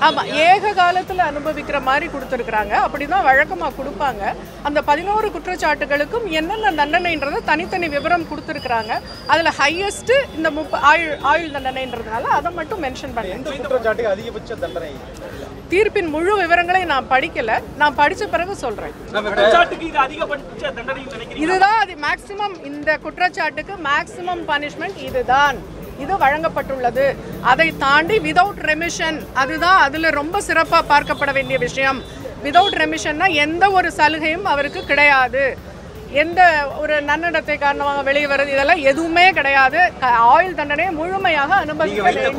ஆமாம், ஏக காலத்தில் அனுபவிக்கிற மாதிரி கொடுத்துருக்குறாங்க. அப்படி தான் வழக்கமாக கொடுப்பாங்க. அந்த 11 குற்றச்சாட்டுகளுக்கும் என்னென்ன தண்டனைன்றதை தனித்தனி விவரம் கொடுத்துருக்குறாங்க. அதில் ஹையஸ்ட்டு இந்த ஆயுள் தண்டனைன்றதுனால அதை மட்டும் மென்ஷன் பண்ணேன். அதிகபட்ச தண்டனை தீர்ப்பின் முழு விவரங்களை நான் படிக்கல, நான் படித்த பிறகு சொல்கிறேன். இதுதான் அது மேக்சிமம், இந்த குற்றச்சாட்டுக்கு மேக்சிமம் பனிஷ்மெண்ட் இதுதான், இது வழங்கப்பட்டுள்ளது. அதை தாண்டி விதவுட் ரெமிஷன், அதுதான் அதில் ரொம்ப சிறப்பாக பார்க்கப்பட வேண்டிய விஷயம். விதவுட் ரெமிஷன்னா எந்த ஒரு சலுகையும் அவருக்கு கிடையாது, எந்த ஒரு நன்னடத்தை காரணமாக வெளியே வருது இதெல்லாம் எதுவுமே கிடையாது. ஆயுள் தண்டனையை முழுமையாக அனுமதிக்க வேண்டும்,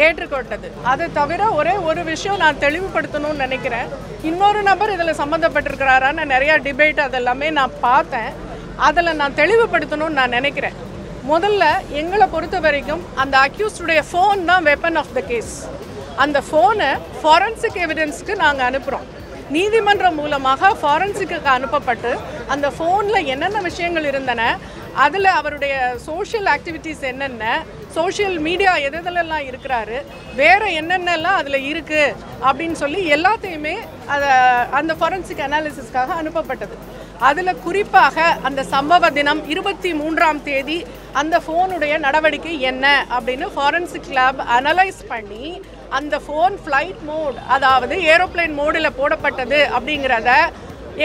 ஏற்றுக்கொண்டது. அது தவிர ஒரே ஒரு விஷயம் நான் தெளிவுபடுத்தணும்னு நினைக்கிறேன். இன்னொரு நபர் இதில் சம்மந்தப்பட்டிருக்கிறாரான்னு நிறையா டிபேட் அதெல்லாமே நான் பார்த்தேன். அதில் நான் தெளிவுபடுத்தணும்னு நான் நினைக்கிறேன். முதல்ல எங்களை பொறுத்த வரைக்கும் அந்த அக்யூஸ்டுடைய ஃபோன் தான் வெப்பன் ஆஃப் த கேஸ். அந்த ஃபோனை ஃபாரன்சிக் எவிடன்ஸ்க்கு நாங்கள் அனுப்புகிறோம். நீதிமன்றம் மூலமாக ஃபாரன்சிக்கு அனுப்பப்பட்டு அந்த ஃபோனில் என்னென்ன விஷயங்கள் இருந்தன, அதில் அவருடைய சோஷியல் ஆக்டிவிட்டீஸ் என்னென்ன, சோஷியல் மீடியா எதெல்லாம் இருக்கிறாரு, வேறு என்னென்னலாம் அதில் இருக்குது அப்படின்னு சொல்லி எல்லாத்தையுமே அந்த ஃபாரன்சிக் அனாலிசிஸ்க்காக அனுப்பப்பட்டது. அதில் குறிப்பாக அந்த சம்பவ தினம் 23ஆம் தேதி அந்த ஃபோனுடைய நடவடிக்கை என்ன அப்படின்னு ஃபாரன்சிக் லேப் அனலைஸ் பண்ணி அந்த ஃபோன் ஃப்ளைட் மோட், அதாவது ஏரோப்ளைன் மோடில் போடப்பட்டது அப்படிங்கிறத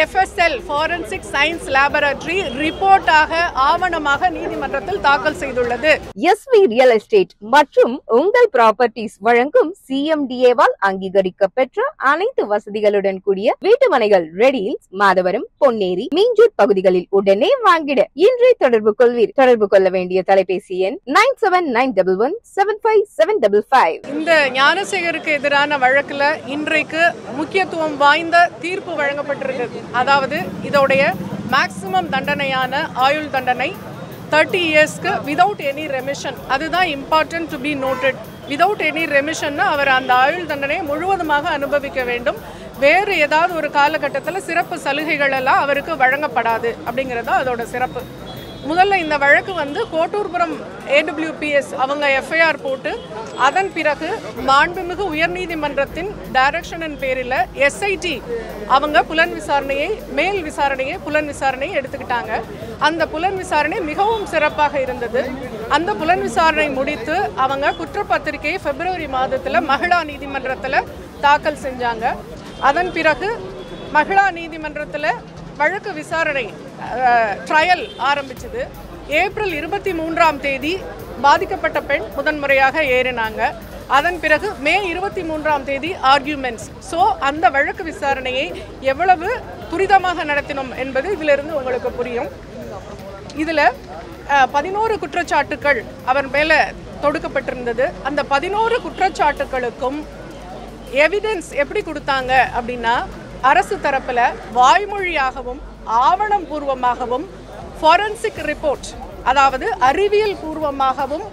FSL ஃபாரன்சிக் சயின்ஸ் லேபரட்டரி ரிப்போர்ட்டாக ஆவணமாக நீதிமன்றத்தில் தாக்கல் செய்துள்ளது. SV ரியல் எஸ்டேட் மற்றும் உங்கள் ப்ராப்பர்ட்டிஸ் வழங்கும் CMDA-வால் அங்கீகரிக்கப்பெற்ற அனைத்து வசதிகளுடன் கூடிய வீட்டுமனைகள் ரெடியில்ஸ், மாதவரம், பொன்னேரி, மீஞ்சூர் பகுதிகளில் உடனே வாங்கிட இன்றே தொடர்பு கொள்வீர். தொடர்பு கொள்ள வேண்டிய தொலைபேசி எண் 9791175755. இந்த ஞானசேகருக்கு எதிரான வழக்கில் இன்றைக்கு முக்கியத்துவம் வாய்ந்த தீர்ப்பு வழங்கப்பட்டிருக்கிறது. அதாவது இதோடைய மேக்சிமம் தண்டனையான ஆயுள் தண்டனை 30 இயர்ஸ்க்கு விதவுட் எனி ரெமிஷன். அதுதான் important to be noted. Without any ரெமிஷன்னா அவர் அந்த ஆயுள் தண்டனையை முழுவதுமாக அனுபவிக்க வேண்டும். வேறு ஏதாவது ஒரு காலகட்டத்தில் சிறப்பு சலுகைகள் எல்லாம் அவருக்கு வழங்கப்படாது அப்படிங்கிறது தான் அதோட சிறப்பு. முதல்ல இந்த வழக்கு கோட்டூர்புரம் AWPS அவங்க FIR போட்டு அதன் பிறகு மாண்புமிகு உயர்நீதிமன்றத்தின் டைரக்ஷனின் பேரில் SIT அவங்க புலன் விசாரணையை புலன் விசாரணையை எடுத்துக்கிட்டாங்க. அந்த புலன் விசாரணை மிகவும் சிறப்பாக இருந்தது. அந்த புலன் விசாரணை முடித்து அவங்க குற்றப்பத்திரிகையை பிப்ரவரி மாதத்தில் மகிழா நீதிமன்றத்தில் தாக்கல் செஞ்சாங்க. அதன் பிறகு மகிழா நீதிமன்றத்தில் வழக்கு விசாரணை ட்ரையல் ஆரம்பிச்சது. ஏப்ரல் 23ஆம் தேதி பாதிக்கப்பட்ட பெண் முதன்முறையாக ஏறினாங்க. அதன் பிறகு மே 23ஆம் தேதி ஆர்கியூமெண்ட்ஸ். ஸோ அந்த வழக்கு விசாரணையை எவ்வளவு துரிதமாக நடத்தினோம் என்பது இதிலிருந்து உங்களுக்கு புரியும். இதில் 11 குற்றச்சாட்டுக்கள் அவர் மேலே தொடுக்கப்பட்டிருந்தது. அந்த 11 குற்றச்சாட்டுக்களுக்கும் எவிடன்ஸ் எப்படி கொடுத்தாங்க அப்படின்னா, அரசு தரப்பில் வாய்மொழியாகவும் ஆவணம் பூர்வமாகவும் ஃபாரன்சிக் ரிப்போர்ட், அதாவது அறிவியல் பூர்வமாகவும்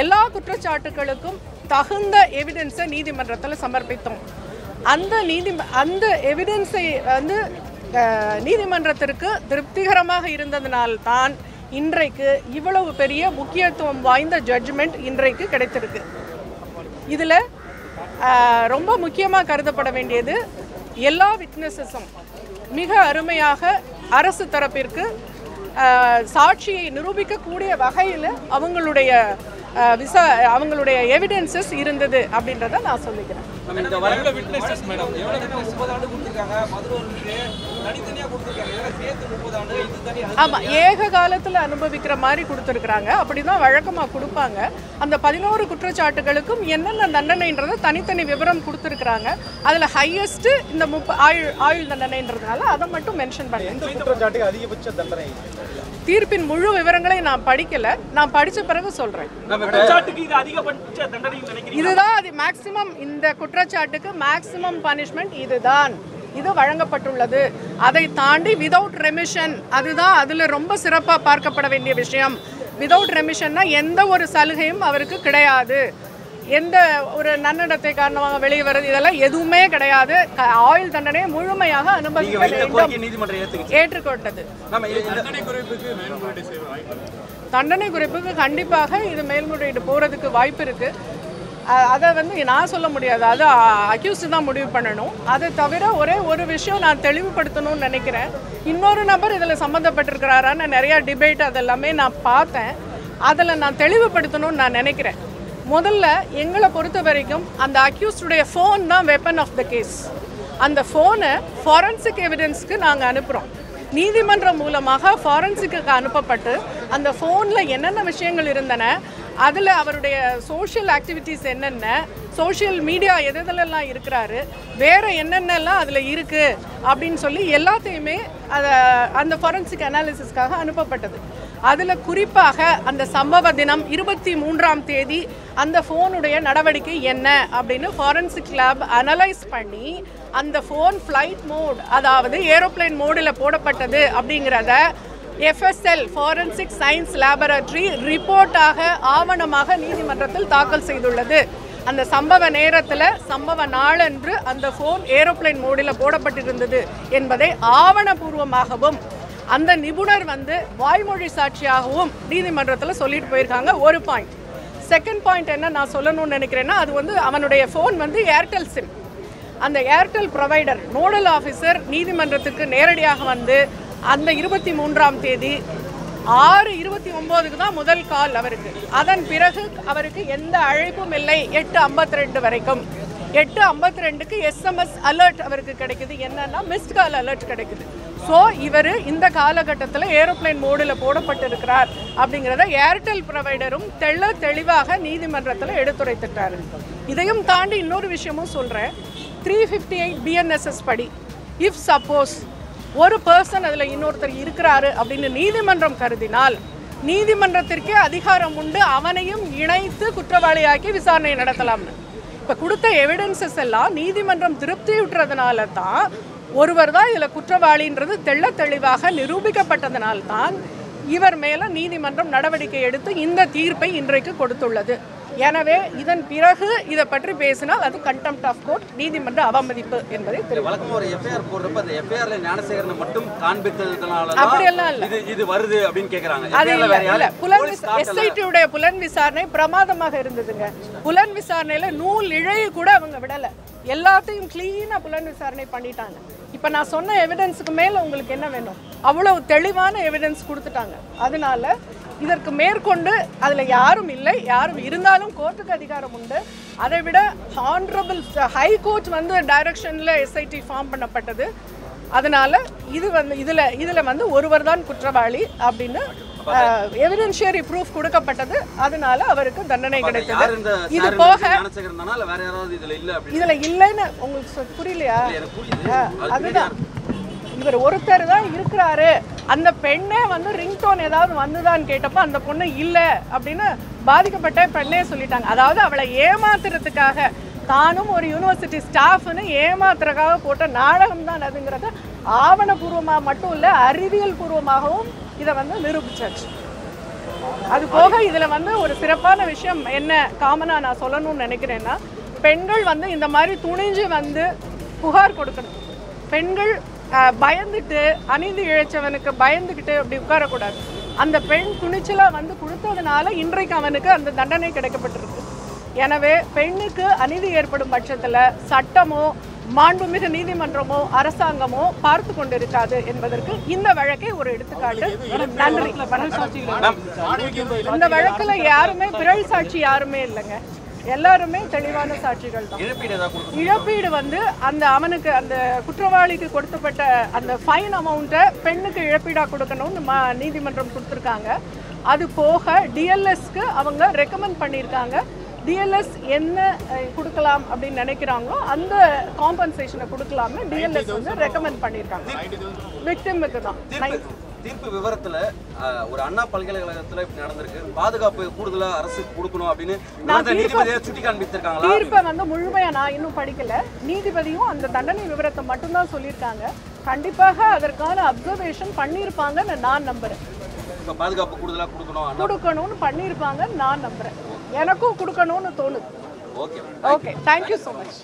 எல்லா குற்றச்சாட்டுகளுக்கும் தகுந்த எவிடன்ஸை நீதிமன்றத்தில் சமர்ப்பித்தோம். அந்த எவிடன்ஸை நீதிமன்றத்திற்கு திருப்திகரமாக இருந்ததினால்தான் இன்றைக்கு இவ்வளவு பெரிய முக்கியத்துவம் வாய்ந்த ஜட்ஜ்மெண்ட் இன்றைக்கு கிடைத்திருக்கு. இதில் ரொம்ப முக்கியமாக கருதப்பட வேண்டியது, எல்லா விட்னஸஸும் மிக அருமையாக அரசு தரப்பிற்கு சாட்சியை நிரூபிக்கக்கூடிய வகையில் அவங்களுடைய எவிடன்சஸ் இருந்தது அப்படின்றத நான் சொல்லிக்கிறேன். ஆமாம், ஏக காலத்தில் அனுபவிக்கிற மாதிரி கொடுத்துருக்குறாங்க. அப்படி தான் வழக்கமாக கொடுப்பாங்க. அந்த 11 குற்றச்சாட்டுகளுக்கும் என்னென்ன தண்டனைன்றதை தனித்தனி விவரம் கொடுத்துருக்குறாங்க. அதில் ஹையஸ்ட்டு இந்த ஆயுள் தண்டனைன்றதுனால அதை மட்டும் மென்ஷன் பண்ணேன். அதிகபட்ச தண்டனை தீர்ப்பின் முழு விவரங்களை நான் படிக்கல, நான் படித்த பிறகு சொல்கிறேன். இதுதான் அது மேக்சிமம், இந்த குற்றச்சாட்டுக்கு மேக்சிமம் பனிஷ்மெண்ட் இதுதான், இது வழங்கப்பட்டுள்ளது. அதை தாண்டி விதவுட் ரெமிஷன், அதுதான் அதில் ரொம்ப சிறப்பாக பார்க்கப்பட வேண்டிய விஷயம். விதவுட் ரெமிஷன்னா எந்த ஒரு சலுகையும் அவருக்கு கிடையாது, எந்த ஒரு நன்னடத்தை காரணமாக வெளியே வருது இதெல்லாம் எதுவுமே கிடையாது. ஆயுள் தண்டனையை முழுமையாக அனுமதிக்க வேண்டும், ஏற்றுக்கொண்டது. தண்டனை குறைப்புக்கு கண்டிப்பாக இது மேல்முறையீடு போகிறதுக்கு வாய்ப்பு இருக்குது. அதை வந்து நான் சொல்ல முடியாது, அது அக்யூஸ்டு தான் முடிவு பண்ணணும். அதை தவிர ஒரே ஒரு விஷயம் நான் தெளிவுபடுத்தணும்னு நினைக்கிறேன். இன்னொரு நபர் இதில் சம்மந்தப்பட்டிருக்கிறாரான்னு நிறையா டிபேட் அதெல்லாமே நான் பார்த்தேன். அதில் நான் தெளிவுபடுத்தணும்னு நான் நினைக்கிறேன். முதல்ல எங்களை பொறுத்த வரைக்கும் அந்த அக்யூஸ்டுடைய ஃபோன் தான் வெப்பன் ஆஃப் த கேஸ். அந்த ஃபோனை ஃபாரன்சிக் எவிடன்ஸ்க்கு நாங்கள் அனுப்புகிறோம். நீதிமன்றம் மூலமாக ஃபாரன்சிக்கு அனுப்பப்பட்டு அந்த ஃபோனில் என்னென்ன விஷயங்கள் இருந்தன, அதில் அவருடைய சோஷியல் ஆக்டிவிட்டீஸ் என்னென்ன, சோஷியல் மீடியா எதெல்லாம் இருக்கிறாரு, வேறு என்னென்னலாம் அதில் இருக்குது அப்படின்னு சொல்லி எல்லாத்தையுமே அந்த ஃபாரன்சிக் அனாலிசிஸ்க்காக அனுப்பப்பட்டது. அதில் குறிப்பாக அந்த சம்பவ தினம் 23ஆம் தேதி அந்த ஃபோனுடைய நடவடிக்கை என்ன அப்படின்னு ஃபாரன்சிக் லேப் அனலைஸ் பண்ணி அந்த ஃபோன் ஃப்ளைட் மோட், அதாவது ஏரோப்ளேன் மோடில் போடப்பட்டது அப்படிங்கிறத FSL ஃபாரன்சிக் சயின்ஸ் லேபரட்டரி ரிப்போர்ட்டாக ஆவணமாக நீதிமன்றத்தில் தாக்கல் செய்துள்ளது. அந்த சம்பவ நேரத்தில் சம்பவ நாளன்று அந்த ஃபோன் ஏரோப்ளேன் மோடில் போடப்பட்டிருந்தது என்பதை ஆவணபூர்வமாகவும் அந்த நிபுணர் வந்து வாய்மொழி சாட்சியாகவும் நீதிமன்றத்தில் சொல்லிட்டு போயிருக்காங்க. ஒரு பாயிண்ட். செகண்ட் பாயிண்ட் என்ன நான் சொல்லணும்னு நினைக்கிறேன்னா, அது வந்து அவனுடைய ஃபோன் வந்து ஏர்டெல் சிம். அந்த ஏர்டெல் ப்ரொவைடர் நோடல் ஆஃபீஸர் நீதிமன்றத்துக்கு நேரடியாக வந்து அந்த 23ஆம் தேதி 6:29க்கு தான் முதல் கால் அவருக்கு. அதன் பிறகு அவருக்கு எந்த அழைப்பும் இல்லை 8:52 வரைக்கும். 8:52க்கு SMS அலர்ட் அவருக்கு கிடைக்குது. என்னன்னா மிஸ்ட் கால் அலர்ட் கிடைக்குது. ஸோ இவர் இந்த காலகட்டத்தில் ஏரோப்ளேன் மோடில் போடப்பட்டிருக்கிறார் அப்படிங்கிறத ஏர்டெல் ப்ரொவைடரும் தெளிவாக நீதிமன்றத்தில் எடுத்துரைத்துட்டார். இதையும் தாண்டி இன்னொரு விஷயமும் சொல்கிறேன். 358 BNSS படி இஃப் சப்போஸ் ஒரு பர்சன் அதில் இன்னொருத்தர் இருக்கிறாரு அப்படின்னு நீதிமன்றம் கருதினால் நீதிமன்றத்திற்கே அதிகாரம் உண்டு அவனையும் இணைத்து குற்றவாளியாக்கி விசாரணை நடத்தலாம்னு. இப்போ கொடுத்த எவிடன்சஸ் எல்லாம் நீதிமன்றம் திருப்தியுற்றதுனால தான், ஒருவர் தான் இதில் குற்றவாளின்றது தெளிவாக நிரூபிக்கப்பட்டதனால்தான் இவர் மேலே நீதிமன்றம் நடவடிக்கை எடுத்து இந்த தீர்ப்பை இன்றைக்கு கொடுத்துள்ளது. எனவே இதன் பிறகு இதை பற்றி பேசினால் அது கண்டெம்ப்ட் ஆஃப் கோர்ட், நீதிமன்ற அவமதிப்பு என்பதை வழக்கமாக ஒரு எஃப்ஐஆர் போடுறப்ப அந்த எஃப்ஐஆர்ல ஞானசேகரனை மட்டும் காண்பித்ததுனால அப்படியெல்லாம் இல்லை, இது வருது அப்படின்னு கேட்குறாங்க. அது இல்லை. எஸ்ஐடியுடைய புலன் விசாரணை பிரமாதமாக இருந்ததுங்க. புலன் விசாரணையில் நூல் இழையை கூட அவங்க விடலை, எல்லாத்தையும் கிளீனாக புலன் விசாரணை பண்ணிட்டாங்க. இப்போ நான் சொன்ன எவிடன்ஸுக்கு மேலே உங்களுக்கு என்ன வேணும்? அவ்வளவு தெளிவான எவிடன்ஸ் கொடுத்துட்டாங்க. அதனால இதற்கு மேற்கொண்டு அதில் யாரும் இல்லை, யாரும் இருந்தாலும் கோர்ட்டுக்கு அதிகாரம் உண்டு. அதை விட ஹானரபிள் ஹை கோர்ட் வந்து டைரக்ஷனில் எஸ்ஐடி ஃபார்ம் பண்ணப்பட்டது. அதனால் இது வந்து இதில் வந்து ஒருவர் தான் குற்றவாளி அப்படின்னு எவிடென்ஷியரி ப்ரூஃப் கொடுக்கப்பட்டது. அதனால அவருக்கு தண்டனை கிடைத்தது. இது போக இதில் இல்லைன்னு உங்களுக்கு புரியலையா? அதுதான், இவர் ஒருத்தர் தான் இருக்கிறாரு. அந்த பெண்ணே வந்து ரிங்டோன் ஏதாவது வந்துதான்னு கேட்டப்போ அந்த பொண்ணு இல்லை அப்படின்னு பாதிக்கப்பட்ட பெண்ணே சொல்லிட்டாங்க. அதாவது அவளை ஏமாத்துறதுக்காக, தானும் ஒரு யூனிவர்சிட்டி ஸ்டாஃப்னு ஏமாத்துறதுக்காக போட்ட நாடகம் தான் அதுங்கிறத ஆவணபூர்வமாக மட்டும் இல்லை, அறிவியல் பூர்வமாகவும் இதை வந்து நிரூபிச்சாச்சு. அது போக இதில் வந்து ஒரு சிறப்பான விஷயம் என்ன காமனாக நான் சொல்லணும்னு நினைக்கிறேன்னா, பெண்கள் வந்து இந்த மாதிரி துணிஞ்சு வந்து புகார் கொடுக்கணும். பெண்கள் பயந்துட்டு அநீதி இழைச்சவனுக்கு பயந்துக்கிட்டு அப்படி உட்காரக்கூடாது. அந்த பெண் துணிச்சலாக வந்து கொடுத்ததுனால இன்றைக்கு அவனுக்கு அந்த தண்டனை கிடைக்கப்பட்டிருக்கு. எனவே பெண்ணுக்கு அநீதி ஏற்படும் பட்சத்தில் சட்டமோ மாண்புமிகு நீதிமன்றமோ அரசாங்கமோ பார்த்து கொண்டிருக்காது என்பதற்கு இந்த வழக்கை ஒரு எடுத்துக்காட்டு. நன்றி. இந்த வழக்கில் யாருமே பிறல் சாட்சி யாருமே இல்லைங்க, எல்லாருமே தெளிவான சாட்சிகள் தான். இழப்பீடு வந்து அவனுக்கு அந்த குற்றவாளிக்கு கொடுக்கப்பட்ட அந்த ஃபைன் அமௌண்ட்டை பெண்ணுக்கு இழப்பீடாக கொடுக்கணும்னு நீதிமன்றம் கொடுத்துருக்காங்க. அது போக டிஎல்எஸ்க்கு அவங்க ரெக்கமெண்ட் பண்ணியிருக்காங்க. டிஎல்எஸ் என்ன கொடுக்கலாம் அப்படின்னு நினைக்கிறாங்களோ அந்த காம்பன்சேஷனை கொடுக்கலாம்னு டிஎல்எஸ் வந்து ரெக்கமெண்ட் பண்ணியிருக்காங்க விக்டிமுக்கு தான். தீர்ப்பு விவரத்துல ஒரு அண்ணா பல்கலைக்கழகத்துல இப்படி நடந்திருக்கு, பாதுகாப்பு கூடுதலா அரசு கொடுக்கணும் அப்படின்னு நீதிபதியை சுட்டி காண்பித்திருக்காங்க. தீர்ப்பை வந்து முழுமையா நான் இன்னும் படிக்கல. நீதிபதியும் அந்த தண்டனை விவரத்தை மட்டும்தான் சொல்லியிருக்காங்க. கண்டிப்பாக அதற்கான அப்சர்வேஷன் பண்ணியிருப்பாங்கன்னு நான் நம்புறேன். பாதுகாப்பு கூடுதலா கொடுக்கணும்னு பண்ணியிருப்பாங்கன்னு நான் நம்புறேன். எனக்கும் கொடுக்கணும்னு தோணுது. Okay, thank you so much.